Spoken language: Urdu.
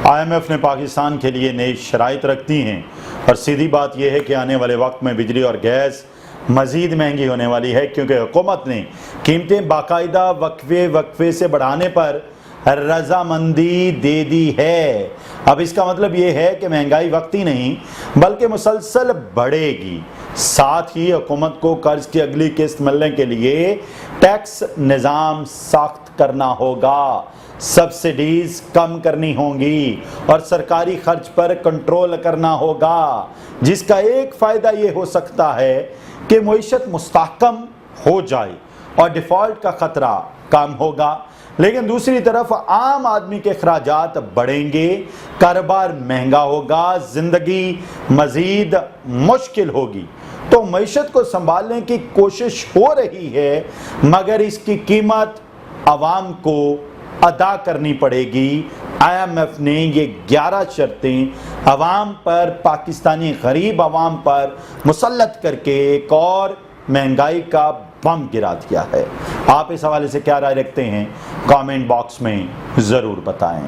IMF نے پاکستان کے لیے نئی شرائط رکھ دی ہیں اور سیدھی بات یہ ہے کہ آنے والے وقت میں بجلی اور گیس مزید مہنگی ہونے والی ہے، کیونکہ حکومت نے قیمتیں باقاعدہ وقفے سے بڑھانے پر رضامندی دے دی ہے۔ اب اس کا مطلب یہ ہے کہ مہنگائی وقتی نہیں بلکہ مسلسل بڑھے گی۔ ساتھ ہی حکومت کو قرض کی اگلی قسط ملنے کے لیے ٹیکس نظام سخت کرنا ہوگا، سبسڈیز کم کرنی ہوں گی اور سرکاری خرچ پر کنٹرول کرنا ہوگا، جس کا ایک فائدہ یہ ہو سکتا ہے کہ معیشت مستحکم ہو جائے اور ڈیفالٹ کا خطرہ کم ہوگا، لیکن دوسری طرف عام آدمی کے اخراجات بڑھیں گے، کاروبار مہنگا ہوگا، زندگی مزید مشکل ہوگی۔ تو معیشت کو سنبھالنے کی کوشش ہو رہی ہے، مگر اس کی قیمت عوام کو ادا کرنی پڑے گی۔ IMF نے یہ 11 شرطیں عوام پر، پاکستانی غریب عوام پر مسلط کر کے ایک اور مہنگائی کا بم گرا دیا ہے۔ آپ اس حوالے سے کیا رائے رکھتے ہیں؟ کامنٹ باکس میں ضرور بتائیں۔